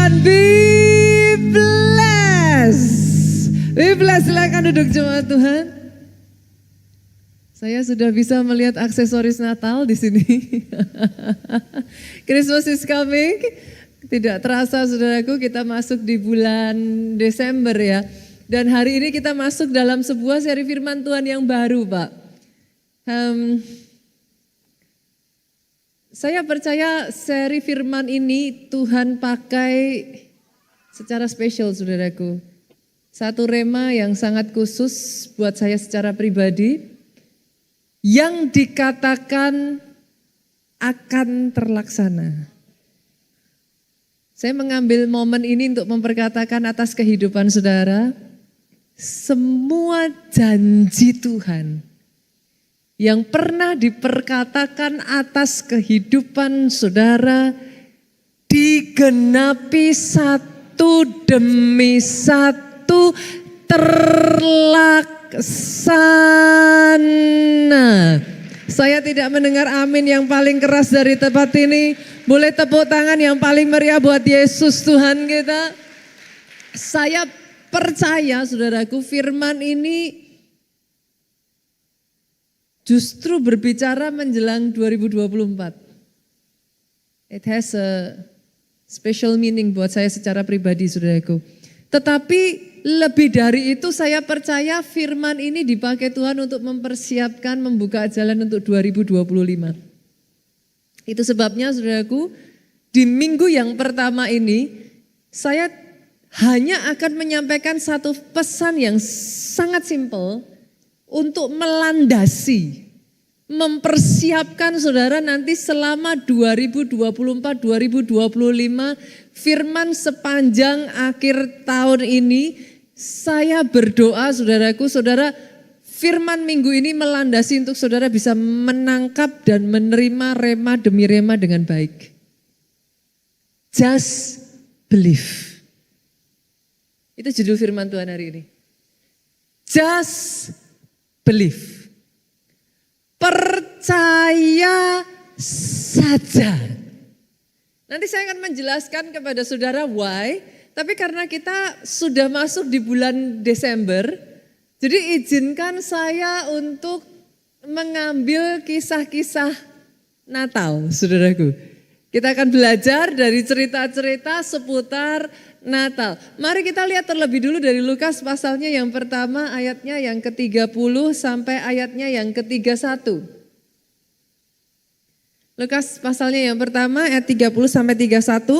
Tuhan, be blessed. Be blessed, silakan duduk jemaat Tuhan. Saya sudah bisa melihat aksesoris Natal di sini. Christmas is coming. Tidak terasa saudaraku, kita masuk di bulan Desember ya. Dan hari ini kita masuk dalam sebuah seri firman Tuhan yang baru, Pak. Saya percaya seri firman ini Tuhan pakai secara spesial saudaraku. Satu rema yang sangat khusus buat saya secara pribadi. Yang dikatakan akan terlaksana. Saya mengambil momen ini untuk memperkatakan atas kehidupan saudara. Semua janji Tuhan yang pernah diperkatakan atas kehidupan saudara digenapi satu demi satu terlaksana. Saya tidak mendengar amin yang paling keras dari tempat ini. Boleh tepuk tangan yang paling meriah buat Yesus Tuhan kita. Saya percaya saudaraku firman ini justru berbicara menjelang 2024. It has a special meaning buat saya secara pribadi saudaraku. Tetapi lebih dari itu saya percaya firman ini dipakai Tuhan untuk mempersiapkan membuka jalan untuk 2025. Itu sebabnya saudaraku di minggu yang pertama ini saya hanya akan menyampaikan satu pesan yang sangat simpel. Untuk melandasi, mempersiapkan saudara nanti selama 2024-2025 firman sepanjang akhir tahun ini saya berdoa saudaraku, saudara firman minggu ini melandasi untuk saudara bisa menangkap dan menerima rema demi rema dengan baik. Just believe. Itu judul firman Tuhan hari ini. Just believe. Percaya saja. Nanti saya akan menjelaskan kepada saudara why, tapi karena kita sudah masuk di bulan Desember, jadi izinkan saya untuk mengambil kisah-kisah Natal, saudaraku. Kita akan belajar dari cerita-cerita seputar Natal. Mari kita lihat terlebih dulu dari Lukas pasalnya yang pertama ayatnya yang ke-30 sampai ayatnya yang ke-31. Lukas pasalnya yang pertama ayat 30 sampai 31.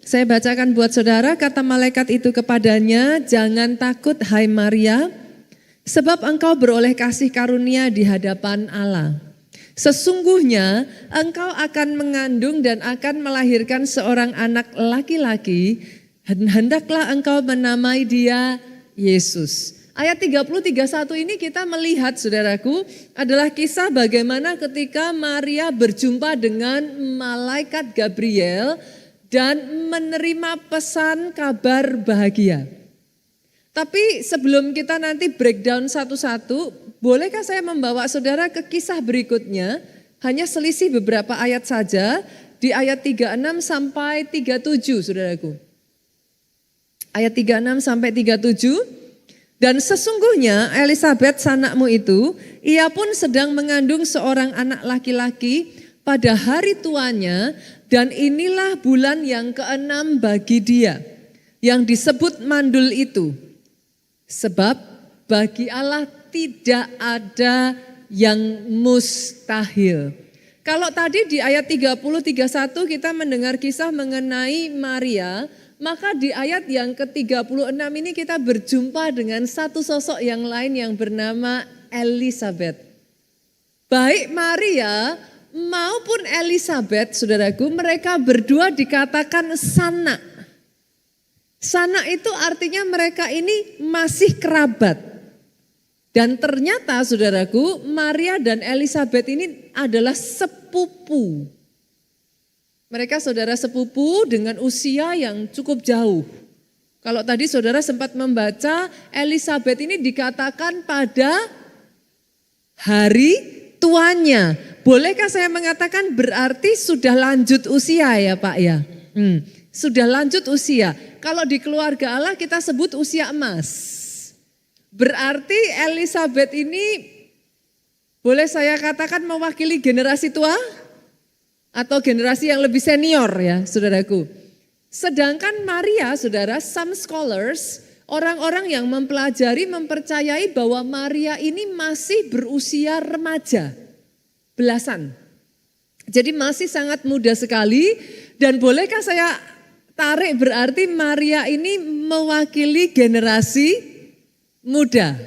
Saya bacakan buat saudara, kata malaikat itu kepadanya, jangan takut hai Maria, sebab engkau beroleh kasih karunia di hadapan Allah. Sesungguhnya engkau akan mengandung dan akan melahirkan seorang anak laki-laki, hendaklah engkau menamai dia Yesus. Ayat 30-31 ini kita melihat saudaraku adalah kisah bagaimana ketika Maria berjumpa dengan malaikat Gabriel dan menerima pesan kabar bahagia. Tapi sebelum kita nanti breakdown satu-satu, bolehkah saya membawa saudara ke kisah berikutnya? Hanya selisih beberapa ayat saja di ayat 36 sampai 37 saudaraku. Ayat 36 sampai 37. Dan sesungguhnya Elisabet sanakmu itu, ia pun sedang mengandung seorang anak laki-laki pada hari tuanya, dan inilah bulan yang ke-6 bagi dia, yang disebut mandul itu. Sebab bagi Allah tidak ada yang mustahil. Kalau tadi di ayat 30-31 kita mendengar kisah mengenai Maria, maka di ayat yang ke-36 ini kita berjumpa dengan satu sosok yang lain yang bernama Elisabet. Baik Maria maupun Elisabet, saudaraku, mereka berdua dikatakan sanak. Sanak itu artinya mereka ini masih kerabat. Dan ternyata saudaraku, Maria dan Elisabet ini adalah sepupu. Mereka saudara sepupu dengan usia yang cukup jauh. Kalau tadi saudara sempat membaca, Elisabet ini dikatakan pada hari tuanya. Bolehkah saya mengatakan berarti sudah lanjut usia ya Pak ya? Sudah lanjut usia. Kalau di keluarga Allah kita sebut usia emas. Berarti Elizabeth ini boleh saya katakan mewakili generasi tua atau generasi yang lebih senior ya saudaraku. Sedangkan Maria saudara, some scholars, orang-orang yang mempelajari mempercayai bahwa Maria ini masih berusia remaja, belasan. Jadi masih sangat muda sekali dan bolehkah saya tarik berarti Maria ini mewakili generasi muda.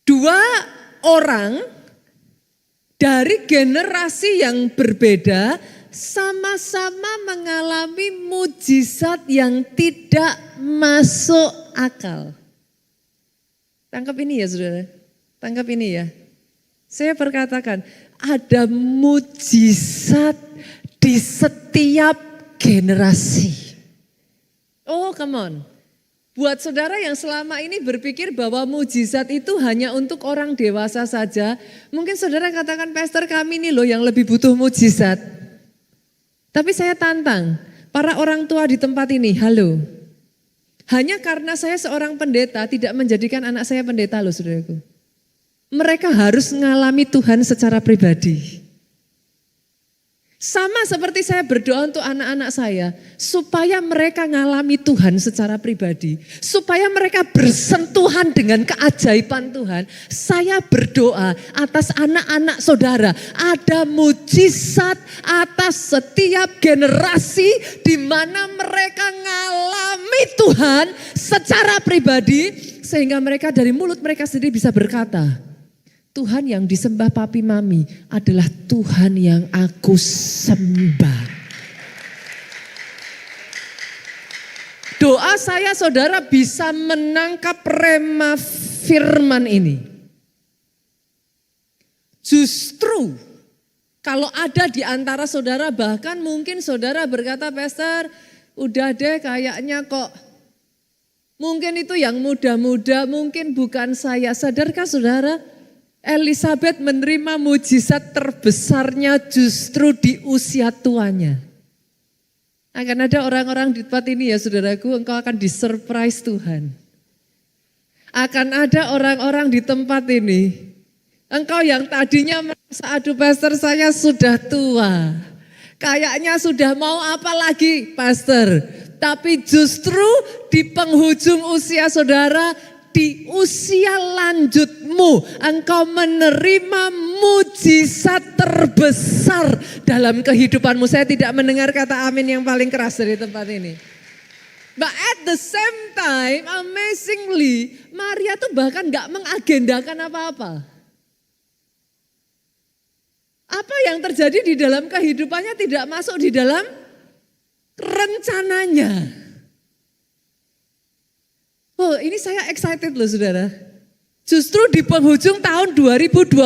Dua orang dari generasi yang berbeda sama-sama mengalami mujizat yang tidak masuk akal. Tangkap ini ya saudara, tangkap ini ya. Saya perkatakan ada mujizat di setiap generasi. Oh come on. Buat saudara yang selama ini berpikir bahwa mujizat itu hanya untuk orang dewasa saja. Mungkin saudara katakan, pastor kami ini loh yang lebih butuh mujizat. Tapi saya tantang, para orang tua di tempat ini, halo. Hanya karena saya seorang pendeta tidak menjadikan anak saya pendeta loh saudaraku. Mereka harus mengalami Tuhan secara pribadi. Sama seperti saya berdoa untuk anak-anak saya, supaya mereka mengalami Tuhan secara pribadi, supaya mereka bersentuhan dengan keajaiban Tuhan. Saya berdoa atas anak-anak saudara, ada mujizat atas setiap generasi di mana mereka mengalami Tuhan secara pribadi, sehingga mereka dari mulut mereka sendiri bisa berkata, Tuhan yang disembah papi mami adalah Tuhan yang aku sembah. Doa saya saudara bisa menangkap rema firman ini. Justru kalau ada di antara saudara, bahkan mungkin saudara berkata, pastor udah deh kayaknya kok. Mungkin itu yang muda-muda, mungkin bukan saya. Sadarkah saudara? Elizabeth menerima mujizat terbesarnya justru di usia tuanya. Akan ada orang-orang di tempat ini ya saudaraku, engkau akan disurprise Tuhan. Akan ada orang-orang di tempat ini, engkau yang tadinya merasa aduh pastor saya sudah tua. Kayaknya sudah mau apa lagi pastor. Tapi justru di penghujung usia saudara, di usia lanjutmu, engkau menerima mujizat terbesar dalam kehidupanmu. Saya tidak mendengar kata amin yang paling keras dari tempat ini. But at the same time, amazingly, Maria tuh bahkan gak mengagendakan apa-apa. Apa yang terjadi di dalam kehidupannya tidak masuk di dalam rencananya. Oh ini saya excited loh saudara. Justru di penghujung tahun 2024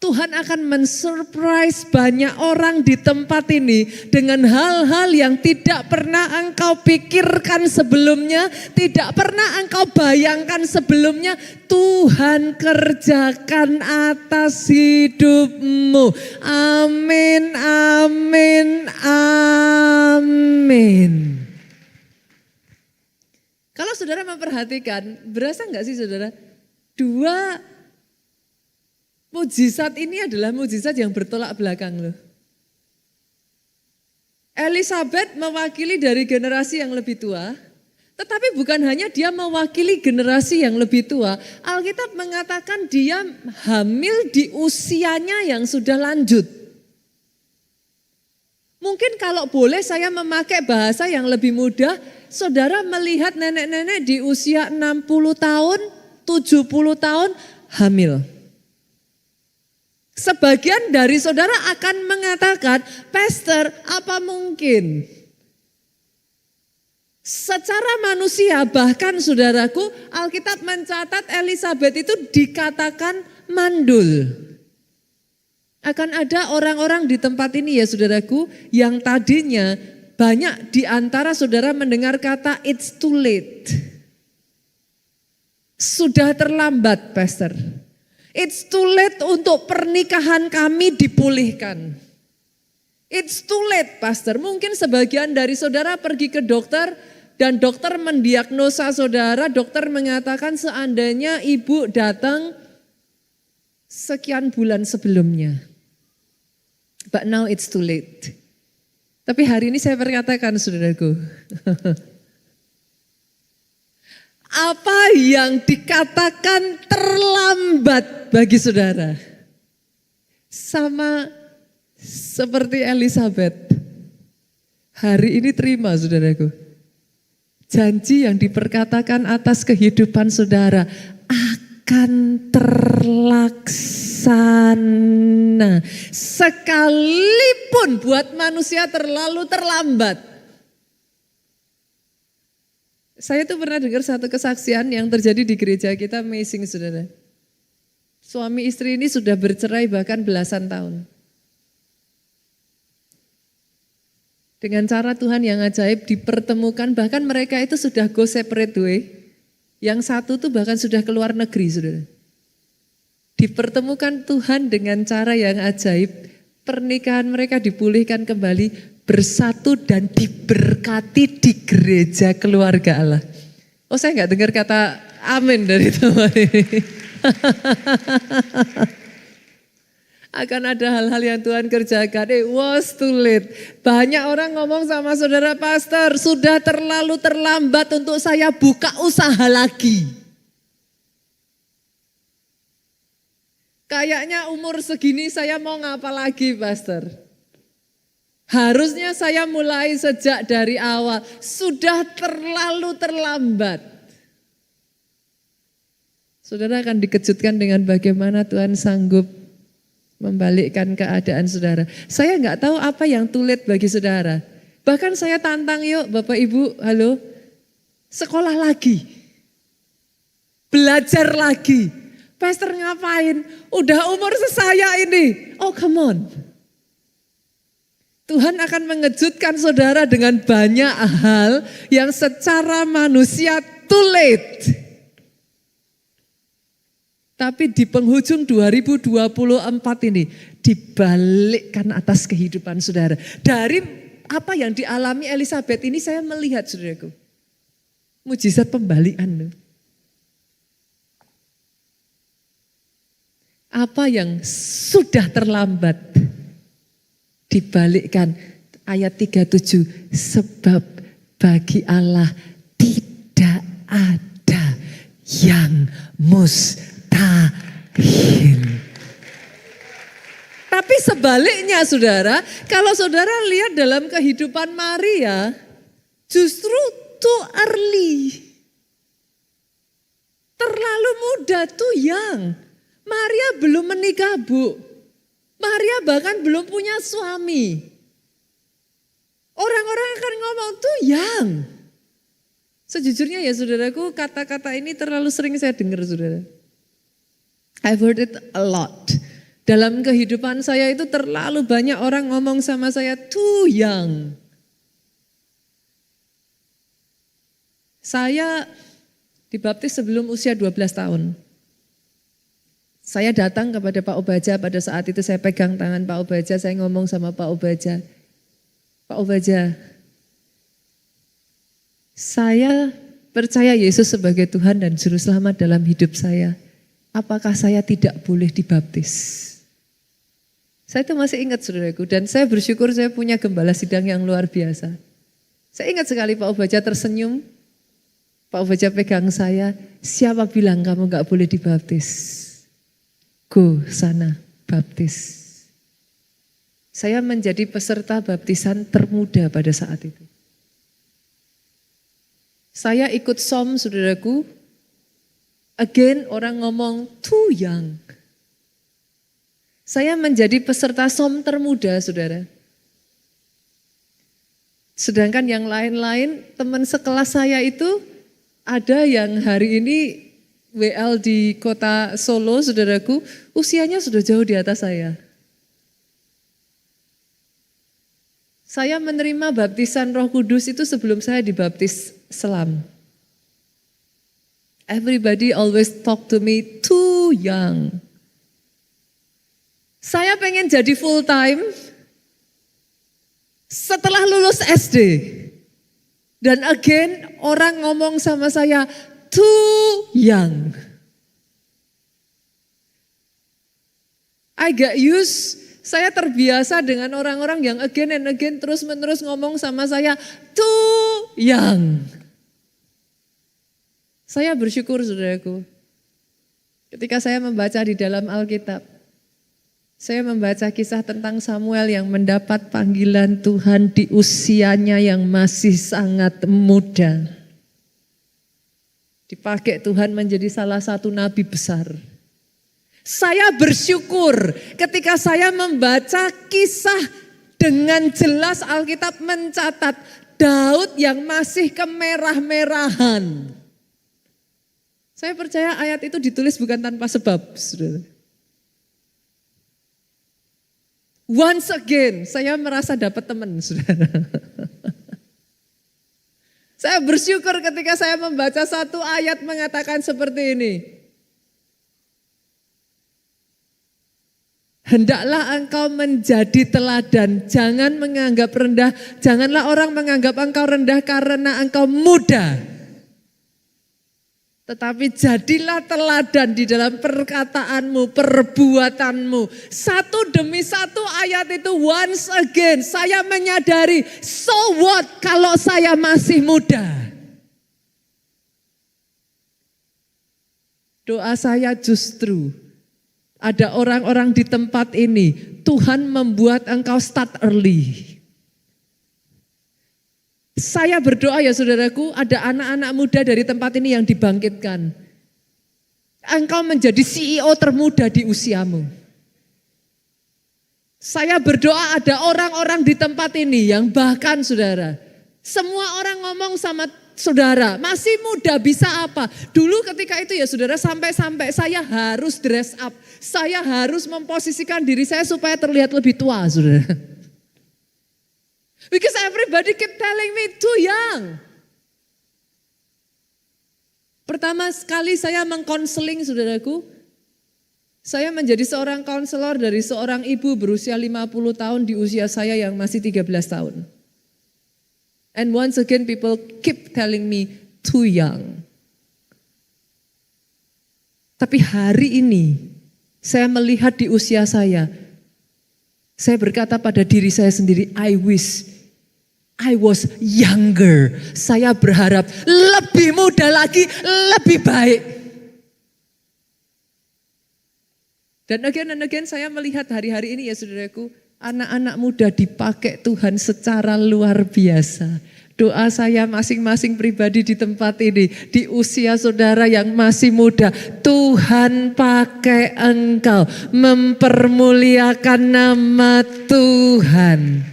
Tuhan akan mensurprise banyak orang di tempat ini dengan hal-hal yang tidak pernah engkau pikirkan sebelumnya, tidak pernah engkau bayangkan sebelumnya. Tuhan kerjakan atas hidupmu. Amin, amin, amin. Kalau saudara memperhatikan, berasa enggak sih saudara? Dua mujizat ini adalah mujizat yang bertolak belakang loh. Elizabeth mewakili dari generasi yang lebih tua, tetapi bukan hanya dia mewakili generasi yang lebih tua. Alkitab mengatakan dia hamil di usianya yang sudah lanjut. Mungkin kalau boleh saya memakai bahasa yang lebih mudah, saudara melihat nenek-nenek di usia 60 tahun, 70 tahun hamil. Sebagian dari saudara akan mengatakan, pastor apa mungkin? Secara manusia bahkan saudaraku, Alkitab mencatat Elizabeth itu dikatakan mandul. Akan ada orang-orang di tempat ini ya saudaraku, yang tadinya banyak di antara saudara mendengar kata it's too late. Sudah terlambat pastor. It's too late untuk pernikahan kami dipulihkan. It's too late, Pastor. Mungkin sebagian dari saudara pergi ke dokter dan dokter mendiagnosa saudara, dokter mengatakan seandainya ibu datang sekian bulan sebelumnya. But now it's too late. Tapi hari ini saya perkatakan saudaraku, apa yang dikatakan terlambat bagi saudara, sama seperti Elizabeth, hari ini terima saudaraku. Janji yang diperkatakan atas kehidupan saudara akan terlaksana. Sekalipun buat manusia terlalu terlambat. Saya tuh pernah dengar satu kesaksian yang terjadi di gereja kita, amazing saudara. Suami istri ini sudah bercerai bahkan belasan tahun. Dengan cara Tuhan yang ajaib dipertemukan, bahkan mereka itu sudah go separate way. Yang satu tuh bahkan sudah keluar negeri, saudara. Dipertemukan Tuhan dengan cara yang ajaib, pernikahan mereka dipulihkan kembali, bersatu dan diberkati di gereja keluarga Allah. Oh, saya nggak dengar kata amin dari teman ini. Akan ada hal-hal yang Tuhan kerjakan. It was too late. Banyak orang ngomong sama saudara pastor, sudah terlalu terlambat untuk saya buka usaha lagi. Kayaknya umur segini saya mau ngapa lagi pastor? Harusnya saya mulai sejak dari awal. Sudah terlalu terlambat. Saudara akan dikejutkan dengan bagaimana Tuhan sanggup membalikkan keadaan saudara. Saya nggak tahu apa yang too late bagi saudara. Bahkan saya tantang, yuk Bapak Ibu, halo, sekolah lagi. Belajar lagi. Pastor ngapain? Udah umur sesaya ini. Oh come on. Tuhan akan mengejutkan saudara dengan banyak hal yang secara manusia too late. Tapi di penghujung 2024 ini dibalikkan atas kehidupan saudara. Dari apa yang dialami Elizabeth ini saya melihat saudaraku. Mujizat pembalikan. Apa yang sudah terlambat dibalikkan. Ayat 37, sebab bagi Allah tidak ada yang mustahil. Tapi sebaliknya saudara, kalau saudara lihat dalam kehidupan Maria, justru too early. Terlalu muda, too young. Maria belum menikah, Bu. Maria bahkan belum punya suami. Orang-orang akan ngomong too young. Sejujurnya ya saudaraku, kata-kata ini terlalu sering saya dengar saudara. I've heard it a lot. Dalam kehidupan saya itu terlalu banyak orang ngomong sama saya too young. Saya dibaptis sebelum usia 12 tahun. Saya datang kepada Pak Obaja, pada saat itu saya pegang tangan Pak Obaja, saya ngomong sama Pak Obaja. Pak Obaja, saya percaya Yesus sebagai Tuhan dan Juru Selamat dalam hidup saya. Apakah saya tidak boleh dibaptis? Saya itu masih ingat saudaraku, dan saya bersyukur saya punya gembala sidang yang luar biasa. Saya ingat sekali Pak Obaja tersenyum, Pak Obaja pegang saya, siapa bilang kamu gak boleh dibaptis? Go sana, baptis. Saya menjadi peserta baptisan termuda pada saat itu. Saya ikut SOM saudaraku, again orang ngomong too young. Saya menjadi peserta SOM termuda saudara. Sedangkan yang lain-lain teman sekelas saya itu ada yang hari ini WL di kota Solo saudaraku, usianya sudah jauh di atas saya. Saya menerima baptisan Roh Kudus itu sebelum saya dibaptis Selam. Everybody always talk to me too young. Saya pengen jadi full time, setelah lulus SD. Dan again orang ngomong sama saya, too young. I got used, saya terbiasa dengan orang-orang yang again and again terus-menerus ngomong sama saya, too young. Saya bersyukur saudaraku, ketika saya membaca di dalam Alkitab, saya membaca kisah tentang Samuel yang mendapat panggilan Tuhan di usianya yang masih sangat muda. Dipakai Tuhan menjadi salah satu nabi besar. Saya bersyukur ketika saya membaca kisah dengan jelas Alkitab mencatat Daud yang masih kemerah-merahan. Saya percaya ayat itu ditulis bukan tanpa sebab, saudara. Once again, saya merasa dapat teman, saudara. Saya bersyukur ketika saya membaca satu ayat mengatakan seperti ini. Hendaklah engkau menjadi teladan, jangan menganggap rendah, janganlah orang menganggap engkau rendah karena engkau muda. Tetapi jadilah teladan di dalam perkataanmu, perbuatanmu. Satu demi satu ayat itu once again saya menyadari, so what kalau saya masih muda. Doa saya justru ada orang-orang di tempat ini, Tuhan membuat engkau start early. Saya berdoa ya saudaraku, ada anak-anak muda dari tempat ini yang dibangkitkan. Engkau menjadi CEO termuda di usiamu. Saya berdoa ada orang-orang di tempat ini yang bahkan saudara, semua orang ngomong sama saudara, masih muda bisa apa? Dulu ketika itu ya saudara, sampai-sampai saya harus dress up. Saya harus memposisikan diri saya supaya terlihat lebih tua saudara. Because everybody keep telling me too young. Pertama sekali saya mengkonseling saudaraku, saya menjadi seorang konselor dari seorang ibu berusia 50 tahun di usia saya yang masih 13 tahun. And once again people keep telling me too young. Tapi hari ini saya melihat di usia saya berkata pada diri saya sendiri, I wish I was younger. Saya berharap lebih muda lagi, lebih baik. Dan again saya melihat hari-hari ini ya saudaraku, anak-anak muda dipakai Tuhan secara luar biasa. Doa saya masing-masing pribadi di tempat ini, di usia saudara yang masih muda, Tuhan pakai engkau mempermuliakan nama Tuhan.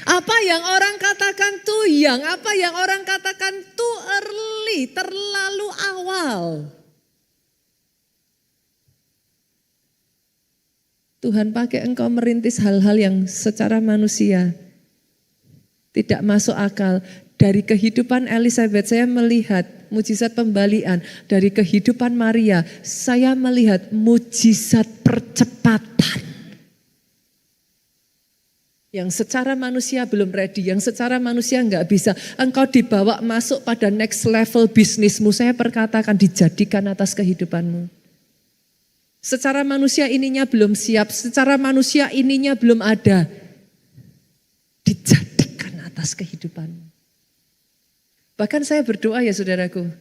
Apa yang orang katakan too young, apa yang orang katakan too early, terlalu awal. Tuhan pakai engkau merintis hal-hal yang secara manusia tidak masuk akal. Dari kehidupan Elizabeth saya melihat mujizat pembalian. Dari kehidupan Maria saya melihat mujizat percepatan. Yang secara manusia belum ready, yang secara manusia enggak bisa. Engkau dibawa masuk pada next level bisnismu. Saya perkatakan dijadikan atas kehidupanmu. Secara manusia ininya belum siap, secara manusia ininya belum ada. Dijadikan atas kehidupanmu. Bahkan saya berdoa ya saudaraku.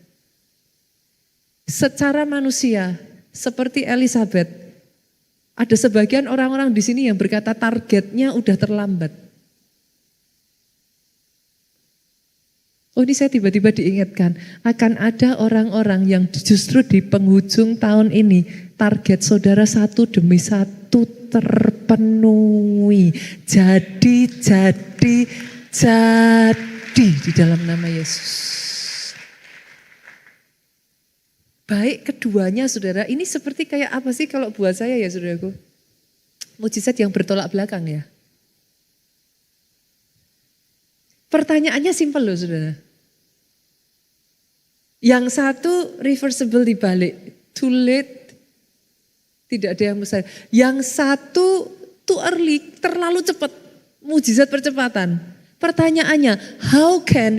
Secara manusia seperti Elizabeth, ada sebagian orang-orang di sini yang berkata targetnya udah terlambat. Oh ini saya tiba-tiba diingatkan, akan ada orang-orang yang justru di penghujung tahun ini target saudara satu demi satu terpenuhi. Jadi di dalam nama Yesus. Baik keduanya saudara, ini seperti kayak apa sih kalau buat saya ya saudaraku? Mujizat yang bertolak belakang ya. Pertanyaannya simpel loh saudara. Yang satu reversible dibalik, too late, tidak ada yang besar. Yang satu too early, terlalu cepat. mujizat percepatan. Pertanyaannya,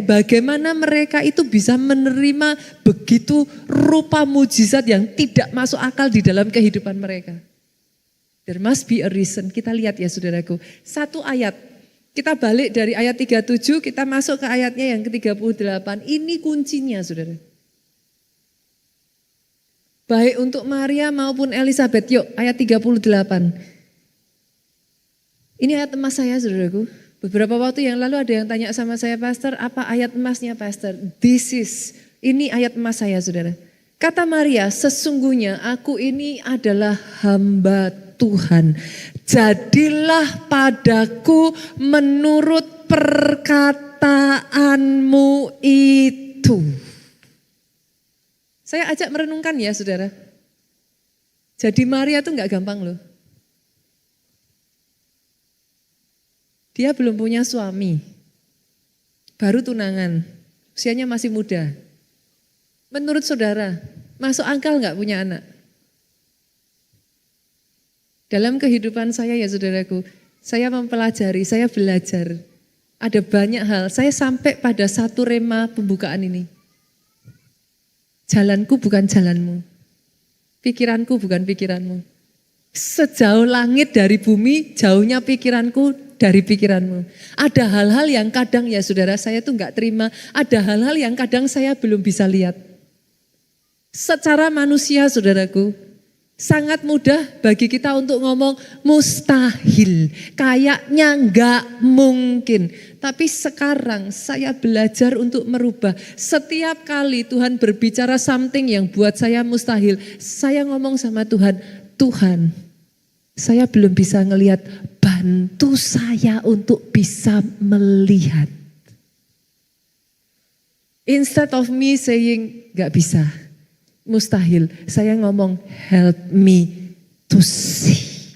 bagaimana mereka itu bisa menerima begitu rupa mujizat yang tidak masuk akal di dalam kehidupan mereka? There must be a reason. Kita lihat ya saudaraku, satu ayat. Kita balik dari ayat 37, kita masuk ke ayatnya yang ke-38. Ini kuncinya saudara. Baik untuk Maria maupun Elizabeth. Yuk ayat 38. Ini ayat emas saya saudaraku. Beberapa waktu yang lalu ada yang tanya sama saya, Pastor, apa ayat emasnya Pastor? Ini ayat emas saya saudara. Kata Maria, sesungguhnya aku ini adalah hamba Tuhan. Jadilah padaku menurut perkataanmu itu. Saya ajak merenungkan ya saudara. Jadi Maria itu enggak gampang loh. Dia belum punya suami, baru tunangan, usianya masih muda. Menurut saudara, masuk akal enggak punya anak? Dalam kehidupan saya ya saudaraku, saya mempelajari, saya belajar. Ada banyak hal, saya sampai pada satu rema pembukaan ini. Jalanku bukan jalanmu, pikiranku bukan pikiranmu. Sejauh langit dari bumi, jauhnya pikiranku dari pikiranmu. Ada hal-hal yang kadang ya saudara saya tuh enggak terima, ada hal-hal yang kadang saya belum bisa lihat. Secara manusia saudaraku, sangat mudah bagi kita untuk ngomong mustahil, kayaknya enggak mungkin. Tapi sekarang saya belajar untuk merubah. Setiap kali Tuhan berbicara something yang buat saya mustahil, saya ngomong sama Tuhan, Tuhan, saya belum bisa ngelihat, bantu saya untuk bisa melihat. Instead of me saying gak bisa, mustahil, saya ngomong help me to see.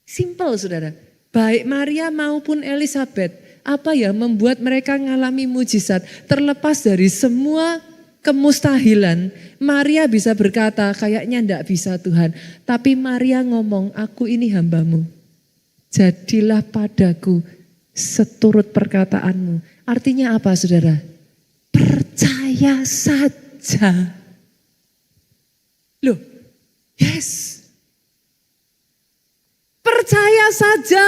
Simple saudara, baik Maria maupun Elizabeth, apa yang membuat mereka mengalami mujizat, terlepas dari semua kemustahilan, Maria bisa berkata, kayaknya enggak bisa Tuhan. Tapi Maria ngomong, aku ini hambamu. Jadilah padaku seturut perkataanmu. Artinya apa saudara? Percaya saja. Loh, yes. Percaya saja.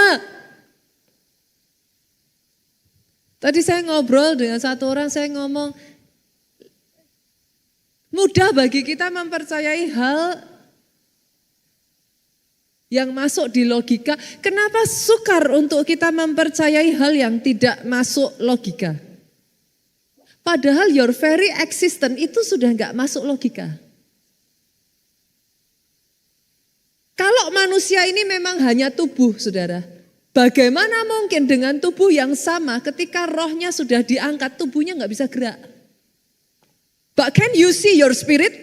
Tadi saya ngobrol dengan satu orang, saya ngomong, mudah bagi kita mempercayai hal yang masuk di logika. Kenapa sukar untuk kita mempercayai hal yang tidak masuk logika? Padahal your very existence itu sudah enggak masuk logika. Kalau manusia ini memang hanya tubuh, saudara. Bagaimana mungkin dengan tubuh yang sama ketika rohnya sudah diangkat, tubuhnya enggak bisa gerak? But can you see your spirit?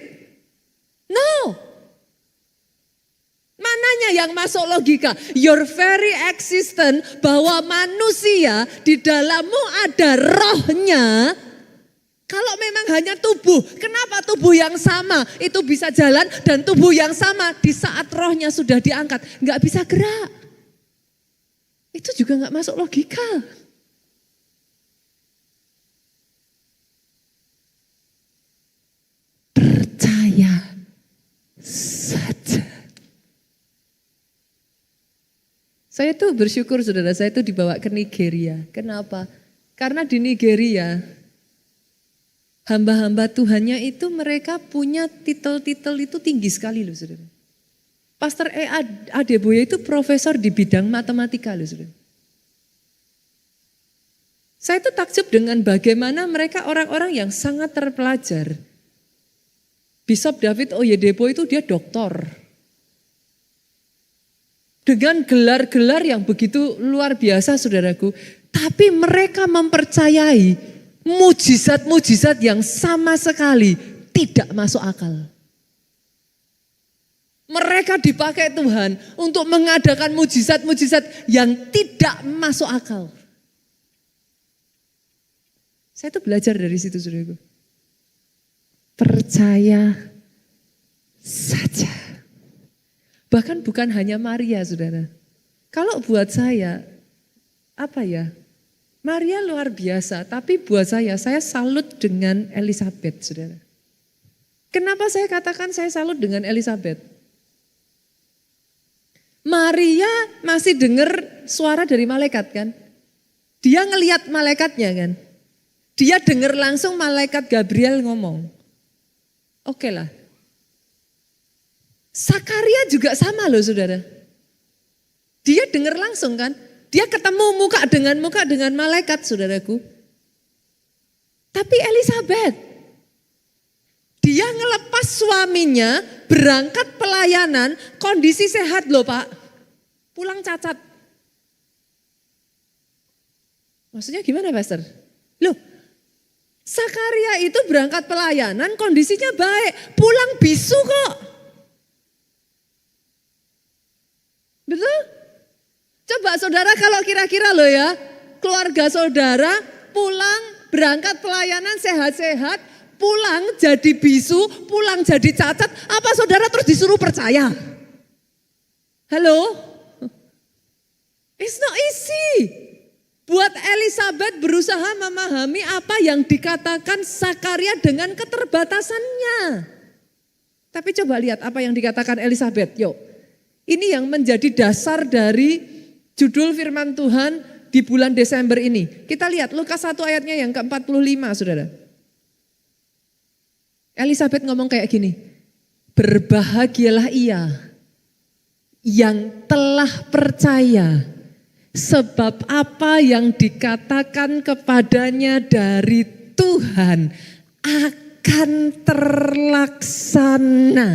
No. Mananya yang masuk logika? Your very existence, bahwa manusia di dalammu ada rohnya. Kalau memang hanya tubuh, kenapa tubuh yang sama itu bisa jalan dan tubuh yang sama di saat rohnya sudah diangkat nggak bisa gerak? Itu juga nggak masuk logika. Percaya saja. Saya tuh bersyukur saudara, saya tuh dibawa ke Nigeria. Kenapa? Karena di Nigeria hamba-hamba Tuhannya itu mereka punya titel-titel itu tinggi sekali loh saudara. Pastor Adeboye itu profesor di bidang matematika loh saudara. Saya tuh takjub dengan bagaimana mereka orang-orang yang sangat terpelajar. Bishop David Oyedepo itu dia doktor. Dengan gelar-gelar yang begitu luar biasa saudaraku. Tapi mereka mempercayai mujizat-mujizat yang sama sekali tidak masuk akal. Mereka dipakai Tuhan untuk mengadakan mujizat-mujizat yang tidak masuk akal. Saya tuh belajar dari situ saudaraku. Percaya saja. Bahkan bukan hanya Maria saudara. Kalau buat saya, apa ya, Maria luar biasa, tapi buat saya salut dengan Elizabeth, saudara. Kenapa saya katakan saya salut dengan Elizabeth? Maria masih dengar suara dari malaikat kan? Dia ngelihat malaikatnya kan? Dia dengar langsung malaikat Gabriel ngomong. Oke lah. Sakaria juga sama loh saudara. Dia dengar langsung kan? Dia ketemu muka dengan malaikat saudaraku. Tapi Elizabeth, dia ngelepas suaminya berangkat pelayanan, kondisi sehat loh Pak. Pulang cacat. Maksudnya gimana Pastor? Loh, Sakaria itu berangkat pelayanan kondisinya baik, pulang bisu kok. Betul? Coba saudara kalau kira-kira loh ya, keluarga saudara pulang berangkat pelayanan sehat-sehat, pulang jadi bisu, pulang jadi cacat, apa saudara terus disuruh percaya? Halo? It's not easy. Buat Elizabeth berusaha memahami apa yang dikatakan Sakaria dengan keterbatasannya. Tapi coba lihat apa yang dikatakan Elizabeth, yuk. Ini yang menjadi dasar dari judul firman Tuhan di bulan Desember ini. Kita lihat Lukas 1 ayatnya yang ke-45 saudara. Elizabeth ngomong kayak gini, berbahagialah ia yang telah percaya sebab apa yang dikatakan kepadanya dari Tuhan akan terlaksana.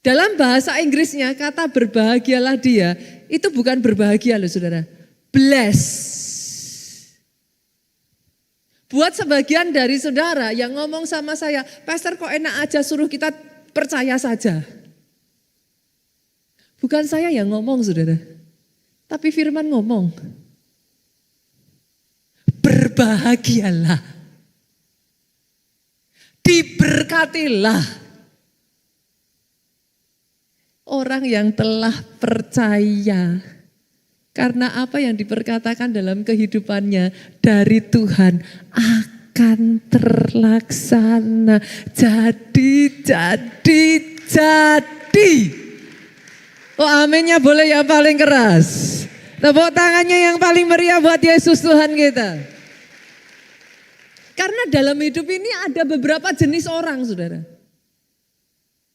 Dalam bahasa Inggrisnya kata berbahagialah dia, itu bukan berbahagia loh saudara, bless. Buat sebagian dari saudara yang ngomong sama saya, Pastor kok enak aja suruh kita percaya saja. Bukan saya yang ngomong saudara, tapi firman ngomong, berbahagialah, diberkatilah orang yang telah percaya. Karena apa yang diperkatakan dalam kehidupannya dari Tuhan akan terlaksana. Jadi. Oh aminnya boleh yang paling keras. Tepuk tangannya yang paling meriah buat Yesus Tuhan kita. Karena dalam hidup ini ada beberapa jenis orang saudara.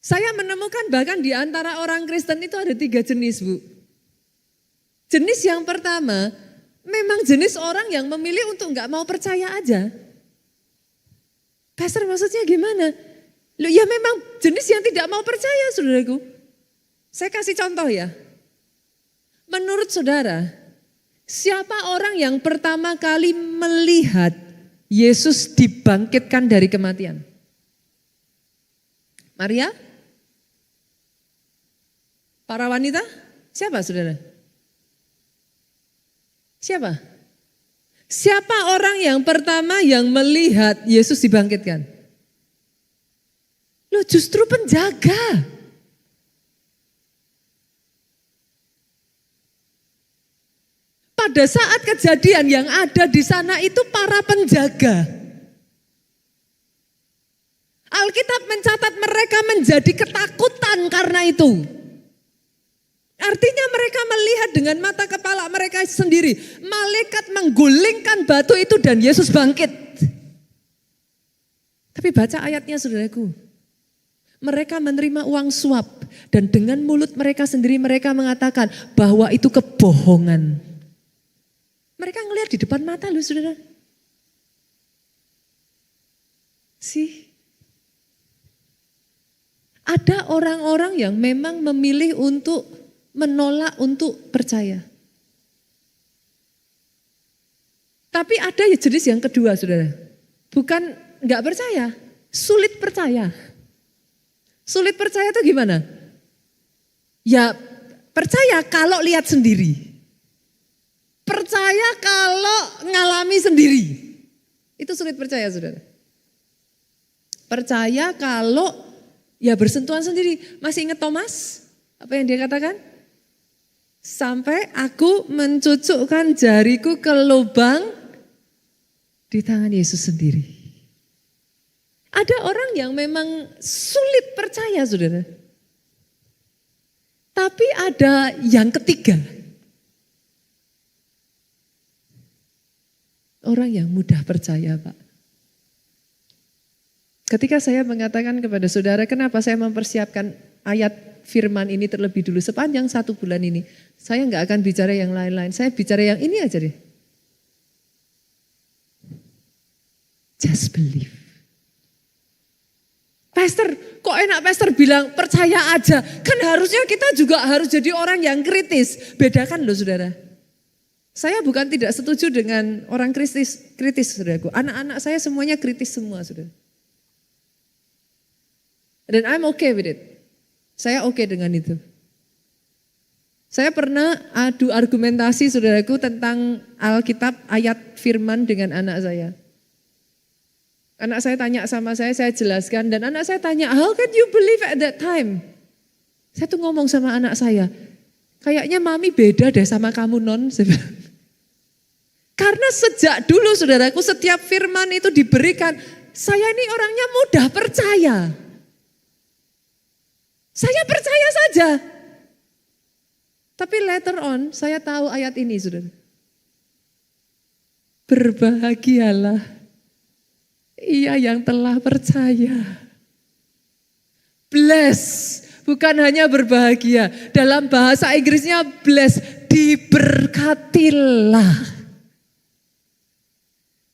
Saya menemukan bahkan di antara orang Kristen itu ada 3 jenis Bu. Jenis yang pertama, memang jenis orang yang memilih untuk enggak mau percaya aja. Pastor maksudnya gimana? Loh ya memang jenis yang tidak mau percaya saudaraku. Saya kasih contoh ya. Menurut saudara, siapa orang yang pertama kali melihat Yesus dibangkitkan dari kematian? Maria? Para wanita? Siapa saudara? Siapa? Siapa orang yang pertama yang melihat Yesus dibangkitkan? Loh justru penjaga. Pada saat kejadian yang ada di sana itu para penjaga. Alkitab mencatat mereka menjadi ketakutan karena itu. Artinya mereka melihat dengan mata kepala mereka sendiri. Malaikat menggulingkan batu itu dan Yesus bangkit. Tapi baca ayatnya saudaraku. Mereka menerima uang suap. Dan dengan mulut mereka sendiri mereka mengatakan bahwa itu kebohongan. Mereka ngelihat di depan mata loh saudara. Ada orang-orang yang memang memilih untuk menolak untuk percaya. Tapi ada jenis yang kedua saudara. Bukan enggak percaya, sulit percaya. Sulit percaya itu gimana? Ya percaya kalau lihat sendiri. Percaya kalau ngalami sendiri. Itu sulit percaya saudara. Percaya kalau ya bersentuhan sendiri. Masih ingat Thomas? Apa yang dia katakan? Sampai aku mencucukkan jariku ke lubang di tangan Yesus sendiri. Ada orang yang memang sulit percaya, saudara. Tapi ada yang ketiga. Orang yang mudah percaya, Pak. Ketika saya mengatakan kepada saudara, kenapa saya mempersiapkan ayat firman ini terlebih dulu sepanjang 1 bulan ini. Saya nggak akan bicara yang lain-lain, saya bicara yang ini aja deh. Just believe. Pastor, kok enak pastor bilang percaya aja. Kan harusnya kita juga harus jadi orang yang kritis. Bedakan loh saudara. Saya bukan tidak setuju dengan orang kritis saudaraku. Anak-anak saya semuanya kritis semua saudara. Dan I'm okay with it. Saya oke dengan itu. Saya pernah adu argumentasi saudaraku tentang Alkitab ayat firman dengan anak saya. Anak saya tanya sama saya jelaskan dan anak saya tanya, how can you believe at that time? Saya tuh ngomong sama anak saya, kayaknya mami beda deh sama kamu non. Karena sejak dulu saudaraku setiap firman itu diberikan, saya ini orangnya mudah percaya. Saya percaya saja. Tapi later on saya tahu ayat ini saudara. Berbahagialah ia yang telah percaya. Bless, bukan hanya berbahagia. Dalam bahasa Inggrisnya bless, diberkatilah.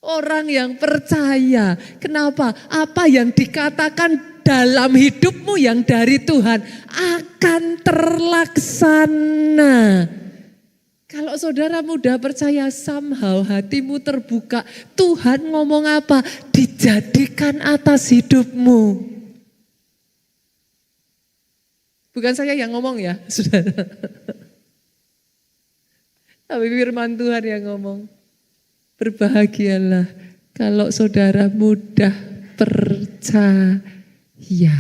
Orang yang percaya. Kenapa? Apa yang dikatakan dalam hidupmu yang dari Tuhan akan terlaksana. Kalau saudara mudah percaya, somehow hatimu terbuka. Tuhan ngomong apa? Dijadikan atas hidupmu. Bukan saya yang ngomong ya, saudara. Tapi firman Tuhan yang ngomong. Berbahagialah kalau saudara mudah percaya. Ya,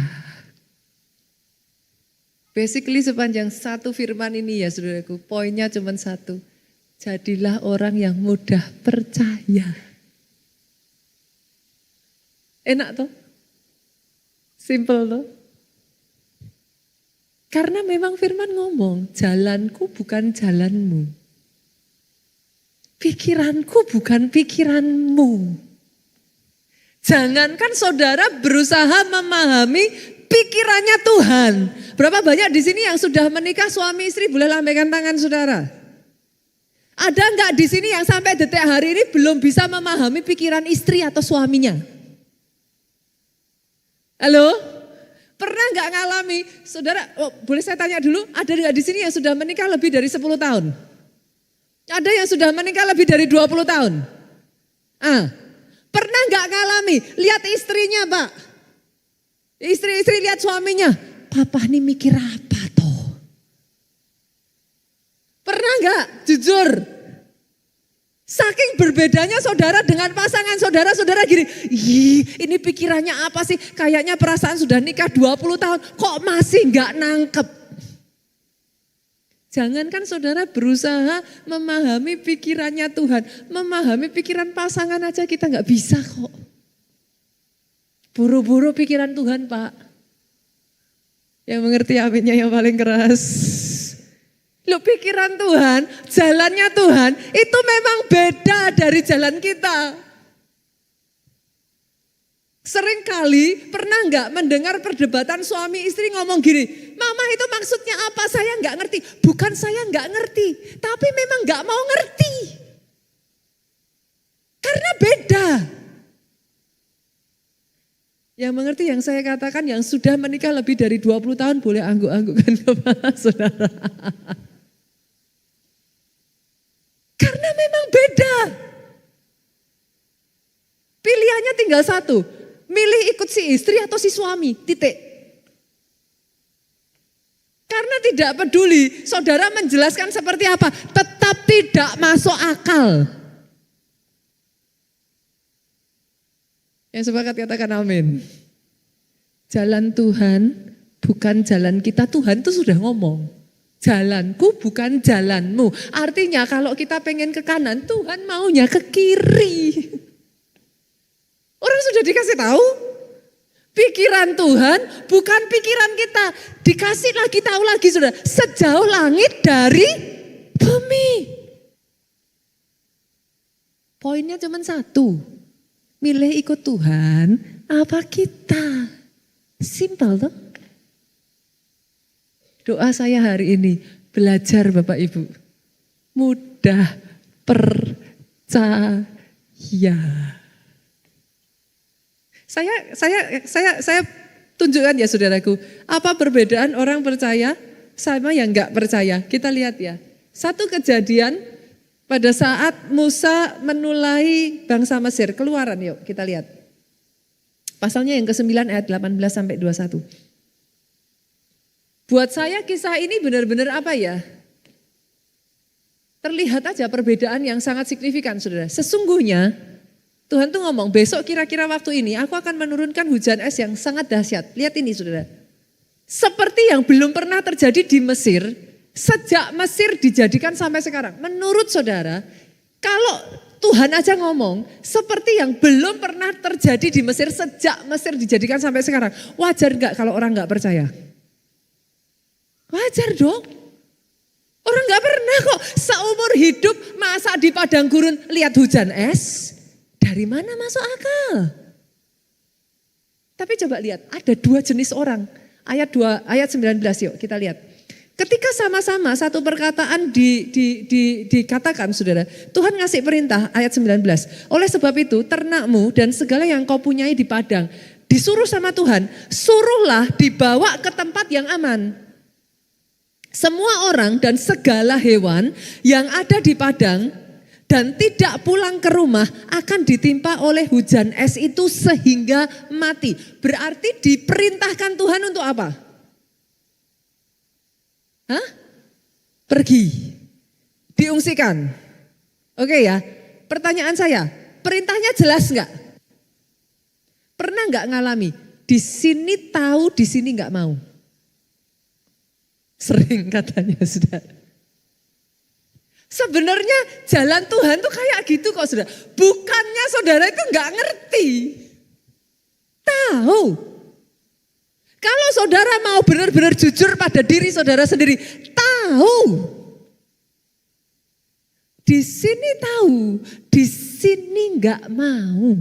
basically sepanjang 1 firman ini ya saudaraku, poinnya cuma 1. Jadilah orang yang mudah percaya. Enak toh? Simple toh? Karena memang firman ngomong, jalanku bukan jalanmu. Pikiranku bukan pikiranmu. Jangankan saudara berusaha memahami pikirannya Tuhan. Berapa banyak di sini yang sudah menikah suami istri, boleh lambaikan tangan saudara? Ada enggak di sini yang sampai detik hari ini belum bisa memahami pikiran istri atau suaminya? Halo? Pernah enggak ngalami? Saudara, boleh saya tanya dulu, ada enggak di sini yang sudah menikah lebih dari 10 tahun? Ada yang sudah menikah lebih dari 20 tahun? Pernah enggak ngalami? Lihat istrinya Pak. Istri-istri lihat suaminya. Papa ini mikir apa toh? Pernah enggak? Jujur. Saking berbedanya saudara dengan pasangan saudara gini. Ini pikirannya apa sih? Kayaknya perasaan sudah nikah 20 tahun. Kok masih enggak nangkep? Jangankan saudara berusaha memahami pikirannya Tuhan. Memahami pikiran pasangan aja kita gak bisa kok. Buru-buru pikiran Tuhan Pak. Yang mengerti aminnya yang paling keras. Loh pikiran Tuhan, jalannya Tuhan itu memang beda dari jalan kita. Seringkali pernah enggak mendengar perdebatan suami istri ngomong gini, mama itu maksudnya apa? Saya enggak ngerti. Bukan saya enggak ngerti, tapi memang enggak mau ngerti. Karena beda. Yang mengerti yang saya katakan yang sudah menikah lebih dari 20 tahun boleh angguk-anggukkan kepala saudara. Karena memang beda. Pilihannya tinggal satu. Milih ikut si istri atau si suami, titik. Karena tidak peduli, saudara menjelaskan seperti apa, tetap tidak masuk akal. Yang sepakat katakan amin. Jalan Tuhan bukan jalan kita, Tuhan itu sudah ngomong. Jalanku bukan jalanmu. Artinya kalau kita pengen ke kanan, Tuhan maunya ke kiri. Orang sudah dikasih tahu. Pikiran Tuhan bukan pikiran kita. Dikasih lagi tahu lagi sudah. Sejauh langit dari bumi. Poinnya cuma satu. Milih ikut Tuhan apa kita. Simpel toh. Doa saya hari ini. Belajar Bapak Ibu. Mudah percaya. Saya tunjukkan ya saudaraku, apa perbedaan orang percaya sama yang enggak percaya. Kita lihat ya, satu kejadian pada saat Musa menulai bangsa Mesir, Keluaran yuk kita lihat. Pasalnya yang ke-9 ayat 18 sampai 21. Buat saya kisah ini benar-benar apa ya? Terlihat aja perbedaan yang sangat signifikan saudara. Sesungguhnya Tuhan tuh ngomong, besok kira-kira waktu ini aku akan menurunkan hujan es yang sangat dahsyat. Lihat ini saudara. Seperti yang belum pernah terjadi di Mesir, sejak Mesir dijadikan sampai sekarang. Menurut saudara, kalau Tuhan aja ngomong, seperti yang belum pernah terjadi di Mesir sejak Mesir dijadikan sampai sekarang. Wajar enggak kalau orang enggak percaya? Wajar dong. Orang enggak pernah kok seumur hidup masa di padang gurun lihat hujan es. Dari mana masuk akal? Tapi coba lihat, ada dua jenis orang. Ayat 19 yuk kita lihat. Ketika sama-sama satu perkataan dikatakan saudara, Tuhan ngasih perintah ayat 19. Oleh sebab itu ternakmu dan segala yang kau punyai di padang, disuruh sama Tuhan, suruhlah dibawa ke tempat yang aman. Semua orang dan segala hewan yang ada di padang dan tidak pulang ke rumah akan ditimpa oleh hujan es itu sehingga mati. Berarti diperintahkan Tuhan untuk apa? Hah? Pergi. Diungsikan. Oke ya. Pertanyaan saya, perintahnya jelas enggak? Pernah enggak ngalami? Di sini tahu, di sini enggak mau. Sering katanya saudara. Sebenarnya jalan Tuhan tuh kayak gitu kok saudara. Bukannya saudara itu enggak ngerti. Tahu. Kalau saudara mau benar-benar jujur pada diri saudara sendiri. Tahu. Di sini tahu. Di sini enggak mau.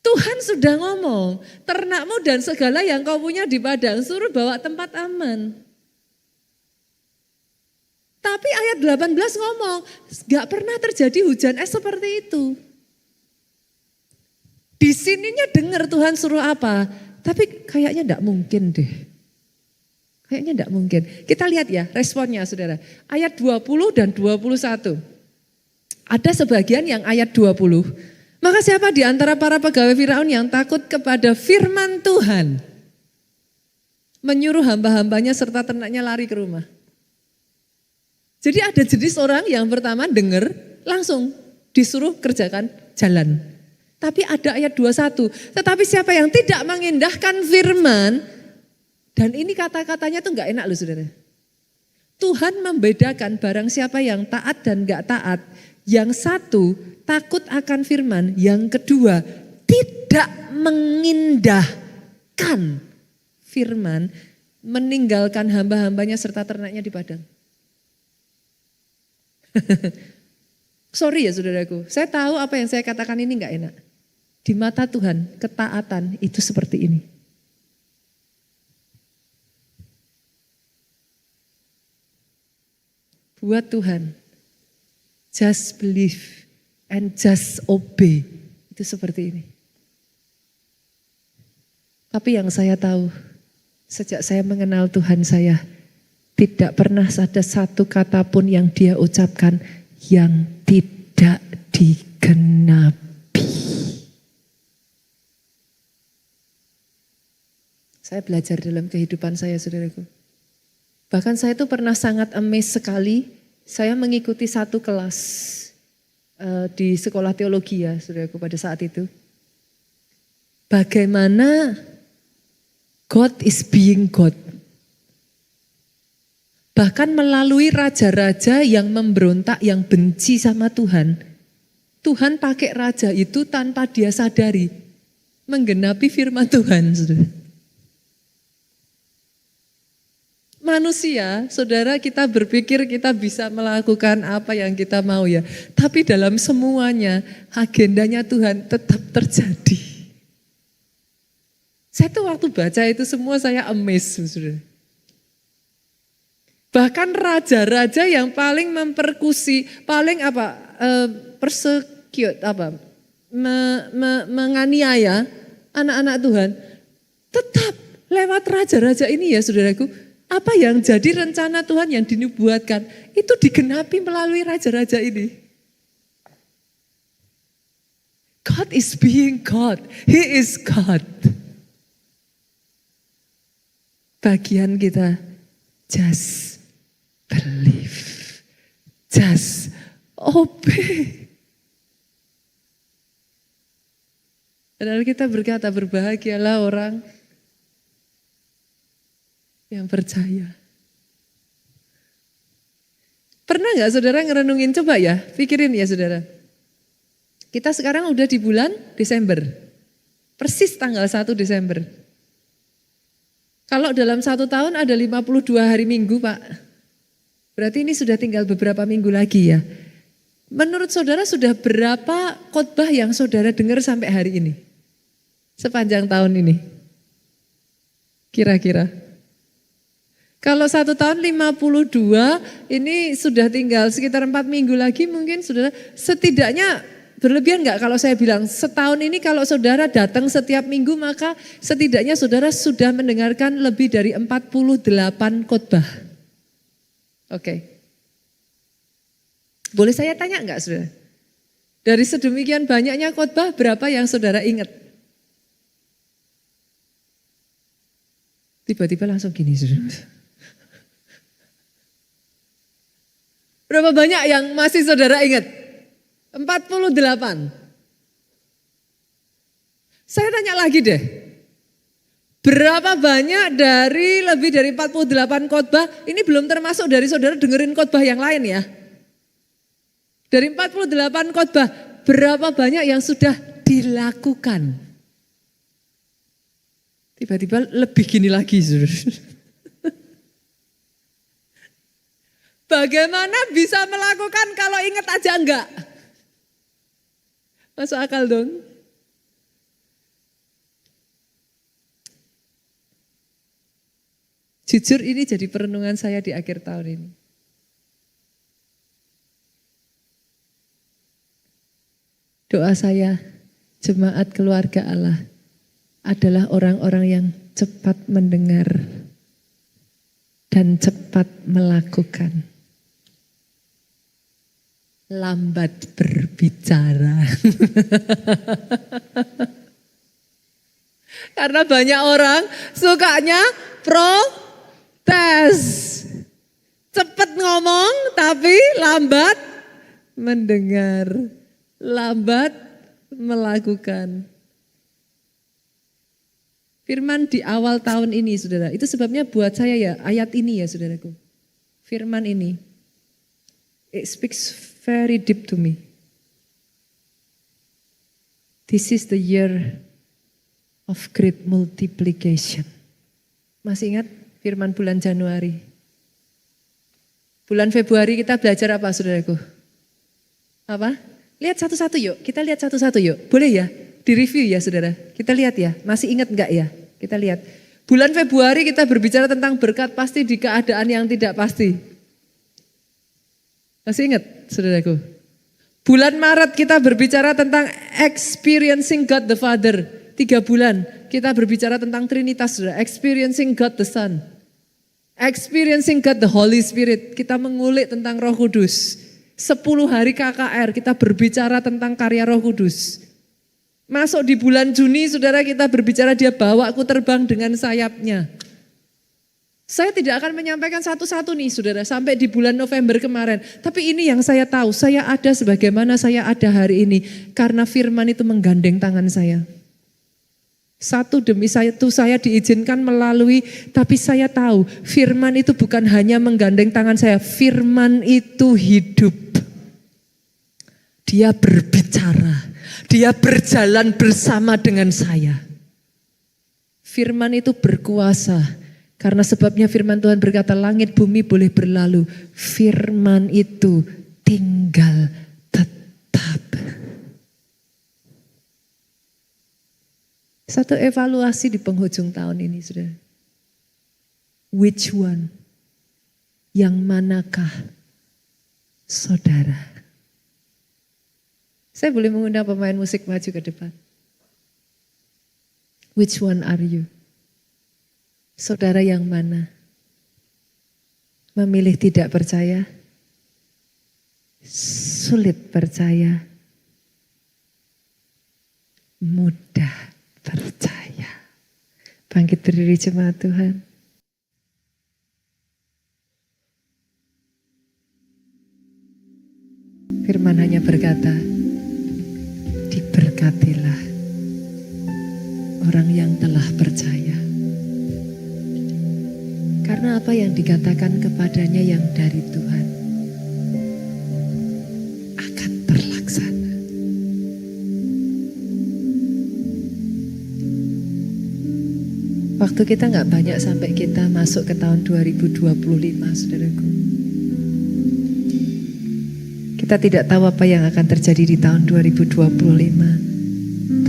Tuhan sudah ngomong. Ternakmu dan segala yang kau punya di padang suruh bawa tempat aman. Tapi ayat 18 ngomong, gak pernah terjadi hujan es seperti itu. Di sininya dengar Tuhan suruh apa, tapi kayaknya gak mungkin deh. Kayaknya gak mungkin. Kita lihat ya responnya saudara. Ayat 20 dan 21. Ada sebagian yang ayat 20. Maka siapa di antara para pegawai Firaun yang takut kepada firman Tuhan, menyuruh hamba-hambanya serta ternaknya lari ke rumah. Jadi ada jenis orang yang pertama dengar langsung disuruh kerjakan jalan. Tapi ada ayat 21, tetapi siapa yang tidak mengindahkan firman, dan ini kata-katanya tuh gak enak loh saudara. Tuhan membedakan barang siapa yang taat dan gak taat. Yang satu takut akan firman, yang kedua tidak mengindahkan firman, meninggalkan hamba-hambanya serta ternaknya di padang. Sorry ya saudaraku, saya tahu apa yang saya katakan ini enggak enak. Di mata Tuhan, ketaatan itu seperti ini. Buat Tuhan, just believe and just obey, itu seperti ini. Tapi yang saya tahu, sejak saya mengenal Tuhan saya, tidak pernah ada satu kata pun yang dia ucapkan yang tidak digenapi. Saya belajar dalam kehidupan saya saudaraku. Bahkan saya itu pernah sangat amazed sekali, saya mengikuti satu kelas di sekolah teologi ya saudaraku pada saat itu. Bagaimana God is being God. Bahkan melalui raja-raja yang memberontak, yang benci sama Tuhan. Tuhan pakai raja itu tanpa dia sadari. Menggenapi firman Tuhan. Saudara. Manusia, saudara, kita berpikir kita bisa melakukan apa yang kita mau ya. Tapi dalam semuanya, agendanya Tuhan tetap terjadi. Saya tuh waktu baca itu semua saya amazed, saudara. Bahkan raja-raja yang paling memperkusi, paling persecute, menganiaya anak-anak Tuhan, tetap lewat raja-raja ini ya saudaraku, apa yang jadi rencana Tuhan yang dinubuatkan, itu digenapi melalui raja-raja ini. God is being God, He is God. Bagian kita, just believe, just obey. Padahal kita berkata berbahagialah orang yang percaya. Pernah gak saudara ngerenungin, coba ya, pikirin ya saudara. Kita sekarang udah di bulan Desember, persis tanggal 1 Desember. Kalau dalam 1 tahun ada 52 hari Minggu Pak, berarti ini sudah tinggal beberapa minggu lagi ya. Menurut saudara sudah berapa khotbah yang saudara dengar sampai hari ini? Sepanjang tahun ini? Kira-kira. Kalau 1 tahun 52, ini sudah tinggal sekitar 4 minggu lagi mungkin saudara. Setidaknya berlebihan enggak kalau saya bilang setahun ini kalau saudara datang setiap minggu maka setidaknya saudara sudah mendengarkan lebih dari 48 khotbah. Oke. Boleh saya tanya enggak saudara? Dari sedemikian banyaknya khotbah berapa yang saudara ingat? Tiba-tiba langsung gini saudara. Berapa banyak yang masih saudara ingat? 48. Saya tanya lagi deh. Berapa banyak dari lebih dari 48 khotbah, ini belum termasuk dari saudara dengerin khotbah yang lain ya. Dari 48 khotbah, berapa banyak yang sudah dilakukan? Tiba-tiba lebih gini lagi, saudara. Bagaimana bisa melakukan kalau ingat aja enggak? Masuk akal dong? Jujur ini jadi perenungan saya di akhir tahun ini. Doa saya, jemaat keluarga Allah adalah orang-orang yang cepat mendengar dan cepat melakukan. Lambat berbicara. Karena banyak orang sukanya protes. Cepat ngomong tapi lambat mendengar. Lambat melakukan. Firman di awal tahun ini saudara, itu sebabnya buat saya ya ayat ini ya saudaraku. Firman ini, it speaks very deep to me. This is the year of great multiplication. Masih ingat firman bulan Januari? Bulan Februari kita belajar apa saudaraku? Apa? Lihat satu-satu yuk, kita lihat satu-satu yuk. Boleh ya? Di-review ya saudara. Kita lihat ya, masih ingat enggak ya? Kita lihat. Bulan Februari kita berbicara tentang berkat pasti di keadaan yang tidak pasti. Masih ingat saudaraku? Bulan Maret kita berbicara tentang experiencing God the Father. 3 bulan kita berbicara tentang Trinitas, saudara. Experiencing God the Son. Experiencing God the Holy Spirit. Kita mengulik tentang Roh Kudus. 10 hari KKR kita berbicara tentang karya Roh Kudus. Masuk di bulan Juni saudara kita berbicara dia bawa aku terbang dengan sayapnya. Saya tidak akan menyampaikan satu-satu nih saudara sampai di bulan November kemarin. Tapi ini yang saya tahu, saya ada sebagaimana saya ada hari ini. Karena firman itu menggandeng tangan saya. Satu demi satu saya diizinkan melalui, tapi saya tahu firman itu bukan hanya menggandeng tangan saya, firman itu hidup. Dia berbicara, dia berjalan bersama dengan saya. Firman itu berkuasa, karena sebabnya firman Tuhan berkata langit bumi boleh berlalu, firman itu tinggal tetap. Satu evaluasi di penghujung tahun ini, saudara. Which one? Yang manakah saudara? Saya boleh mengundang pemain musik maju ke depan. Which one are you? Saudara yang mana? Memilih tidak percaya? Sulit percaya? Mudah percaya. Bangkit berdiri jemaat Tuhan. Firman hanya berkata, diberkatilah orang yang telah percaya. Karena apa yang dikatakan kepadanya yang dari Tuhan akan terlaksana. Waktu kita gak banyak sampai kita masuk ke tahun 2025, saudaraku. Kita tidak tahu apa yang akan terjadi di tahun 2025.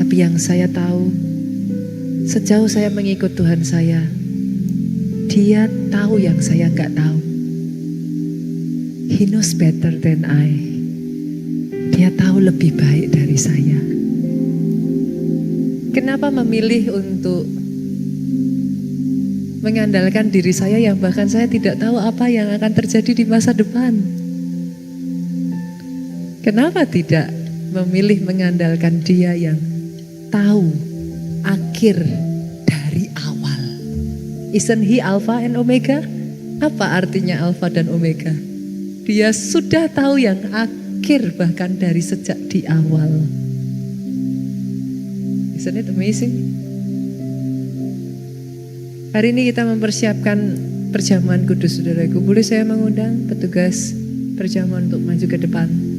Tapi yang saya tahu, sejauh saya mengikut Tuhan saya, Dia tahu yang saya gak tahu. He knows better than I. Dia tahu lebih baik dari saya. Kenapa memilih untuk mengandalkan diri saya yang bahkan saya tidak tahu apa yang akan terjadi di masa depan? Kenapa tidak memilih mengandalkan Dia yang tahu akhir dari awal? Isn't He Alpha and Omega? Apa artinya Alpha dan Omega? Dia sudah tahu yang akhir bahkan dari sejak di awal. Isn't it amazing? Hari ini kita mempersiapkan perjamuan kudus, saudaraku. Boleh saya mengundang petugas perjamuan untuk maju ke depan?